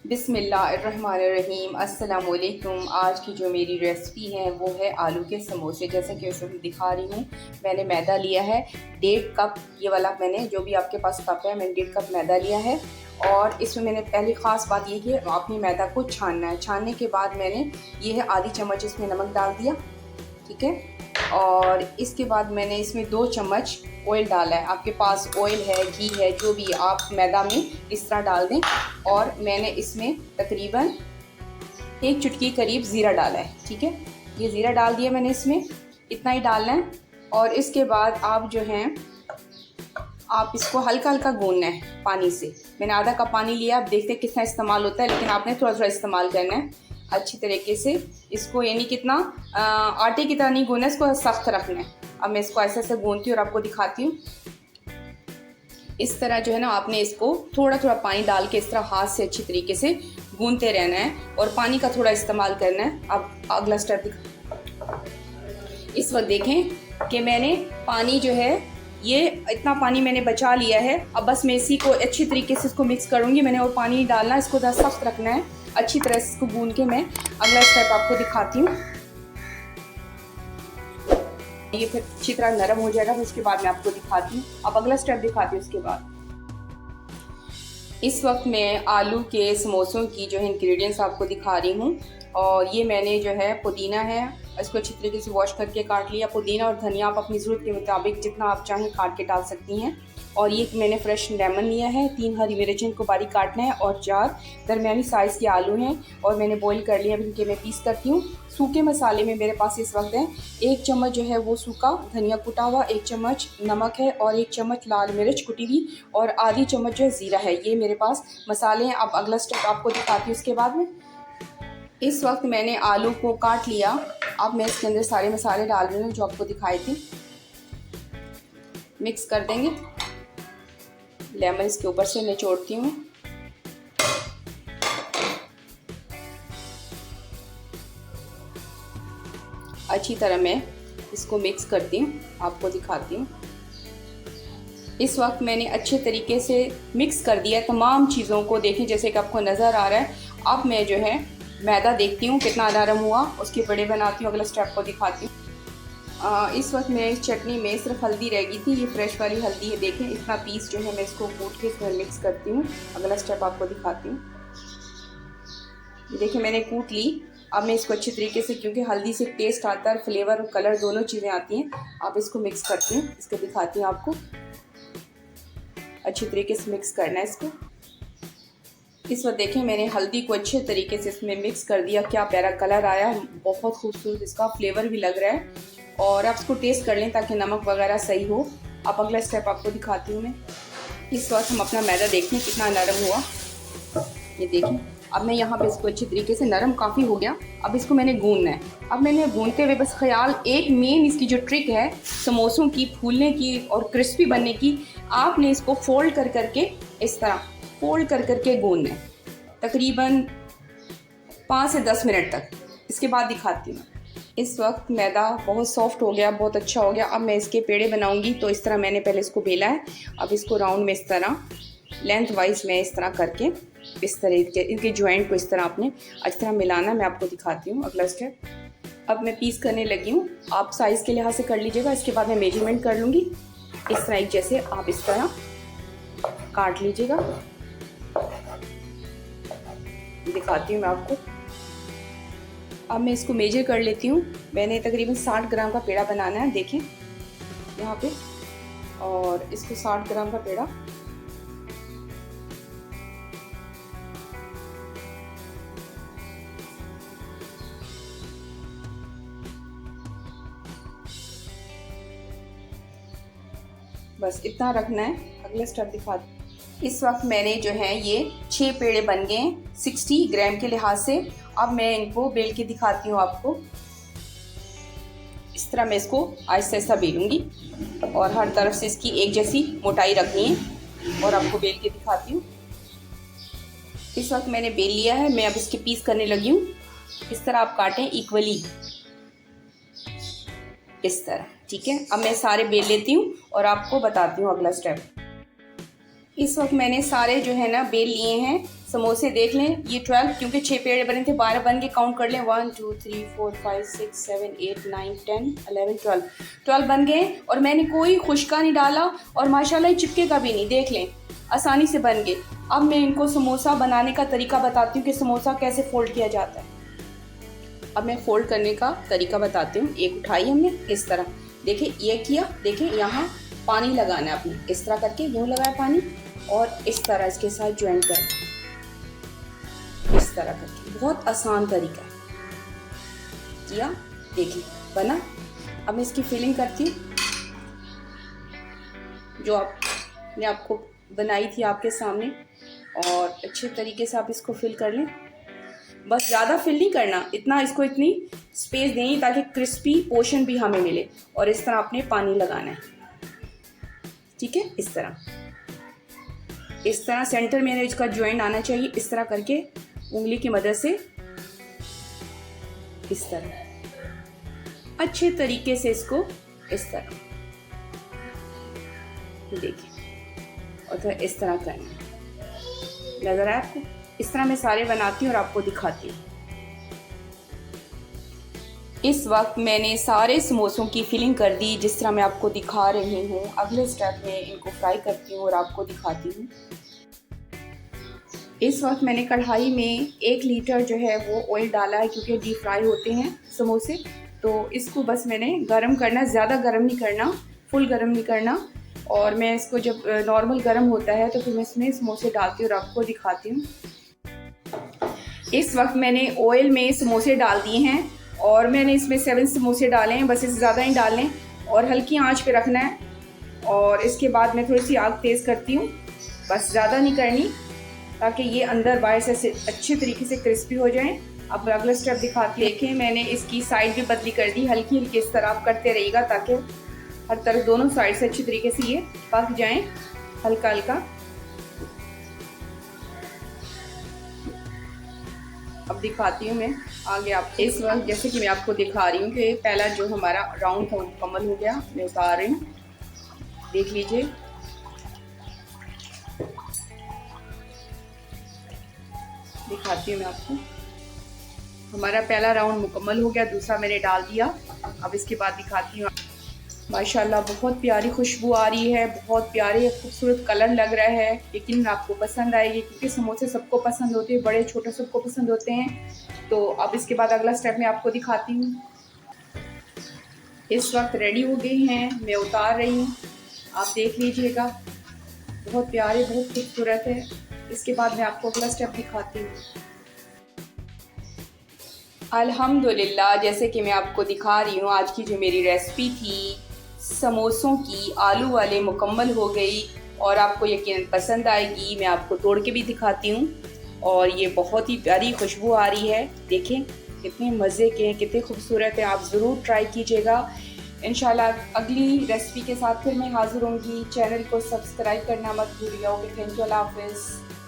बिस्मिल्लाहिर्रहमानिर्रहीम। अस्सलाम वालेकुम। आज की जो मेरी रेसिपी है वो है आलू के समोसे। जैसे कि उसमें दिखा रही हूँ, मैंने मैदा लिया है 1.5 कप। ये वाला मैंने, जो भी आपके पास कप है, मैंने 1.5 कप मैदा लिया है। और इसमें मैंने पहली ख़ास बात ये कि आपने मैदा को छानना है। छानने के बाद मैंने ये है आधी चम्मच इसमें नमक डाल दिया, ठीक है। और इसके बाद मैंने इसमें 2 चम्मच ऑयल डाला है। आपके पास ऑयल है, घी है, जो भी आप मैदा में इस तरह डाल दें। और मैंने इसमें तकरीबन 1 चुटकी करीब ज़ीरा डाला है, ठीक है। ये ज़ीरा डाल दिया मैंने, इसमें इतना ही डालना है। और इसके बाद आप जो हैं, आप इसको हल्का हल्का गूंदना है पानी से। मैंने आधा कप पानी लिया, अब देखते हैं कितना इस्तेमाल होता है, लेकिन आपने थोड़ा थोड़ा इस्तेमाल करना है अच्छी तरीके से इसको। यानी कितना आटे की तरह नहीं गूंदना है, इसको सख्त रखना है। अब मैं इसको ऐसे ऐसे गूंदती हूँ और आपको दिखाती हूँ। इस तरह जो है ना, आपने इसको थोड़ा थोड़ा पानी डाल के इस तरह हाथ से अच्छी तरीके से गूंदते रहना है और पानी का थोड़ा इस्तेमाल करना है। अब अगला स्टेप इस वक्त देखें कि मैंने पानी जो है, ये इतना पानी मैंने बचा लिया है। अब बस मैं इसी को अच्छी तरीके से इसको मिक्स करूँगी। मैंने और पानी नहीं डालना, इसको ज़रा सख्त रखना है। अच्छी तरह से इसको गूंद के मैं अगला स्टेप आपको दिखाती हूँ। ये फिर अच्छी तरह नरम हो जाएगा, फिर उसके बाद मैं आपको दिखाती हूँ। अब अगला स्टेप दिखाती हूँ उसके बाद। इस वक्त मैं आलू के समोसों की जो है इंग्रेडिएंट्स आपको दिखा रही हूँ। और ये मैंने जो है पुदीना है, इसको अच्छी तरीके से वॉश करके काट लिया। पुदीना और धनिया आप अपनी ज़रूरत के मुताबिक जितना आप चाहें काट के डाल सकती हैं। और ये मैंने फ्रेश लेमन लिया है, 3 हरी मिर्च इनको बारीक काटना है, और 4 दरमियानी साइज़ के आलू हैं और मैंने बॉईल कर लिया। इनके मैं पीस करती हूँ। सूखे मसाले में मेरे पास इस वक्त है 1 चम्मच जो है वो सूखा धनिया कुटा हुआ, 1 चम्मच नमक है, और 1 चम्मच लाल मिर्च कुटी हुई, और आधी चम्मच जो है ज़ीरा है। ये मेरे पास मसाले हैं। अब अगला स्टेप आपको दिखाती हूँ उसके बाद में। इस वक्त मैंने आलू को काट लिया। अब मैं इसके अंदर सारे मसाले डाल रही हूँ जो आपको दिखाए थे। मिक्स कर देंगे। लेमन इसके ऊपर से निचोड़ती हूँ। अच्छी तरह मैं इसको मिक्स करती हूँ, आपको दिखाती हूँ। इस वक्त मैंने अच्छे तरीके से मिक्स कर दिया तमाम चीज़ों को। देखें जैसे कि आपको नज़र आ रहा है। अब मैं जो है मैदा देखती हूँ कितना नरम हुआ, उसके बड़े बनाती हूँ। अगला स्टेप को दिखाती हूँ। इस वक्त मैं इस चटनी में सिर्फ हल्दी रह गई थी, ये फ्रेश वाली हल्दी है। देखें इतना पीस जो है मैं इसको कूट के इसमें मिक्स करती हूँ। अगला स्टेप आपको दिखाती हूँ। ये देखिए मैंने कूट ली। अब मैं इसको अच्छी तरीके से, क्योंकि हल्दी से टेस्ट आता है, फ्लेवर और कलर दोनों चीज़ें आती हैं। अब इसको मिक्स करती हूँ, इसको दिखाती हूँ आपको। अच्छी तरीके से मिक्स करना है इसको। इस वक्त देखें मैंने हल्दी को अच्छे तरीके से इसमें मिक्स कर दिया। क्या प्यारा कलर आया, बहुत खूबसूरत इसका फ्लेवर भी लग रहा है। और आप इसको टेस्ट कर लें ताकि नमक वगैरह सही हो। अब अगला स्टेप आपको दिखाती हूँ मैं। इस वक्त हम अपना मैदा देखें कितना नरम हुआ, ये देखें। अब मैं यहाँ पे इसको अच्छी तरीके से, नरम काफ़ी हो गया। अब इसको मैंने गूंदना है। अब मैंने गूंदते हुए बस ख्याल, एक मेन इसकी जो ट्रिक है समोसों की फूलने की और क्रिस्पी बनने की, आपने इसको फोल्ड कर करके इस तरह फोल्ड कर करके गूंदना है तकरीबन 5 से 10 मिनट तक। इसके बाद दिखाती हूँ। इस वक्त मैदा बहुत सॉफ्ट हो गया, बहुत अच्छा हो गया। अब मैं इसके पेड़े बनाऊंगी। तो इस तरह मैंने पहले इसको बेला है। अब इसको राउंड में इस तरह लेंथ वाइज मैं इस तरह करके, इस तरह के इनके जॉइंट को इस तरह आपने अच्छी तरह मिलाना। मैं आपको दिखाती हूँ अगला स्टेप। अब मैं पीस करने लगी हूँ। आप साइज़ के लिहाज से कर लीजिएगा। इसके बाद मैं मेजरमेंट कर लूँगी। इस तरह एक जैसे आप इस तरह काट लीजिएगा। दिखाती हूँ मैं आपको। अब मैं इसको मेजर कर लेती हूँ। मैंने तकरीबन 60 ग्राम का पेड़ा बनाना है, देखें यहाँ पे। और इसको 60 ग्राम का पेड़ा बस इतना रखना है। अगला स्टेप दिखाती हूँ। इस वक्त मैंने जो है ये 6 पेड़े बन गए 60 ग्राम के लिहाज से। अब मैं इनको बेल के दिखाती हूँ आपको। इस तरह मैं इसको आहिस्ता आहिस्ता बेलूंगी और हर तरफ से इसकी एक जैसी मोटाई रखनी है, और आपको बेल के दिखाती हूँ। इस वक्त मैंने बेल लिया है। मैं अब इसके पीस करने लगी हूँ। इस तरह आप काटें इक्वली। इस तरह। ठीक है, अब मैं सारे बेल लेती हूँ और आपको बताती हूँ अगला स्टेप। इस वक्त मैंने सारे जो है ना बेल लिए हैं समोसे। देख लें, ये 12, क्योंकि 6 पेड़े बने थे, 12 बन के काउंट कर लें। 1 2 3 4 5 6 7 8 9 10 11 12 बन गए। और मैंने कोई खुशका नहीं डाला और माशाल्लाह चिपके का भी नहीं। देख लें, आसानी से बन गए। अब मैं इनको समोसा बनाने का तरीका बताती हूँ कि समोसा कैसे फोल्ड किया जाता है। अब मैं फोल्ड करने का तरीका बताती हूँ। एक उठाई हमने इस तरह, देखिए ये किया, देखिए यहाँ पानी लगाना है आपने, इस तरह करके यूँ लगाया पानी और इस तरह इसके साथ ज्वाइन कर, इस तरह करके। बहुत आसान तरीका है किया, देखिए बना। अब मैं इसकी फिलिंग करती हूँ जो आपने आपको बनाई थी आपके सामने, और अच्छे तरीके से आप इसको फिल कर लें। बस ज़्यादा फिल नहीं करना, इतना इसको इतनी स्पेस देनी ताकि क्रिस्पी पोर्शन भी हमें मिले। और इस तरह आपने पानी लगाना है। ठीक है, इस तरह सेंटर में इसका ज्वाइन आना चाहिए। इस तरह करके उंगली की मदद से इस तरह अच्छे तरीके से इसको इस तरह देखिए, और फिर इस तरह करना। नजर आया आपको? इस तरह मैं सारे बनाती हूँ और आपको दिखाती हूँ। इस वक्त मैंने सारे समोसों की फिलिंग कर दी जिस तरह मैं आपको दिखा रही हूँ। अगले स्टेप में इनको फ्राई करती हूँ और आपको दिखाती हूँ। इस वक्त मैंने कढ़ाई में 1 लीटर जो है वो ऑयल डाला है, क्योंकि डीप फ्राई होते हैं समोसे। तो इसको बस मैंने गरम करना, ज़्यादा गरम नहीं करना, फुल गरम नहीं करना। और मैं इसको जब नॉर्मल गरम होता है तो फिर मैं इसमें समोसे डालती हूँ और आपको दिखाती हूँ। इस वक्त मैंने ऑयल में समोसे डाल दिए हैं और मैंने इसमें 7 समोसे डाले हैं। बस इससे ज़्यादा ही डालने और हल्की आंच पे रखना है। और इसके बाद मैं थोड़ी सी आग तेज़ करती हूँ, बस ज़्यादा नहीं करनी, ताकि ये अंदर बाहर से अच्छे तरीके से क्रिस्पी हो जाएं। अब अगला स्टेप दिखाती हूँ। देखें, मैंने इसकी साइड भी बदली कर दी, हल्की हल्की इस तरह आप करते रहिएगा ताकि हर तरफ दोनों साइड से अच्छी तरीके से ये पक जाएं, हल्का हल्का। अब दिखाती हूँ मैं आगे आप। इस वक्त जैसे कि मैं आपको दिखा रही हूँ कि पहला जो हमारा राउंड था वो मुकम्मल हो गया। मैं उतार रही हूँ, देख लीजिए। दिखाती हूँ मैं आपको, हमारा पहला राउंड मुकम्मल हो गया, दूसरा मैंने डाल दिया। अब इसके बाद दिखाती हूँ। माशाल्लाह बहुत प्यारी खुशबू आ रही है, बहुत प्यारे खूबसूरत कलर लग रहा है। यकीन आपको पसंद आएगी, क्योंकि समोसे सबको पसंद होते हैं, बड़े छोटे सबको पसंद होते हैं। तो अब इसके बाद अगला स्टेप मैं आपको दिखाती हूँ। इस वक्त रेडी हो गई हैं, मैं उतार रही हूँ, आप देख लीजिएगा। बहुत प्यारे, बहुत खूबसूरत है। इसके बाद मैं आपको अगला स्टेप दिखाती हूँ। अल्हम्दुलिल्लाह, जैसे कि मैं आपको दिखा रही हूँ, आज की जो मेरी रेसिपी थी समोसों की आलू वाले मुकम्मल हो गई और आपको यकीनन पसंद आएगी। मैं आपको तोड़ के भी दिखाती हूँ और ये बहुत ही प्यारी खुशबू आ रही है। देखें कितने मज़े के हैं, कितने खूबसूरत हैं। आप ज़रूर ट्राई कीजिएगा। इंशाल्लाह अगली रेसिपी के साथ फिर मैं हाज़िर होंगी। चैनल को सब्सक्राइब करना मत भूलिएगा। ओके, थैंक यू, अल्लाह हाफ़िज़।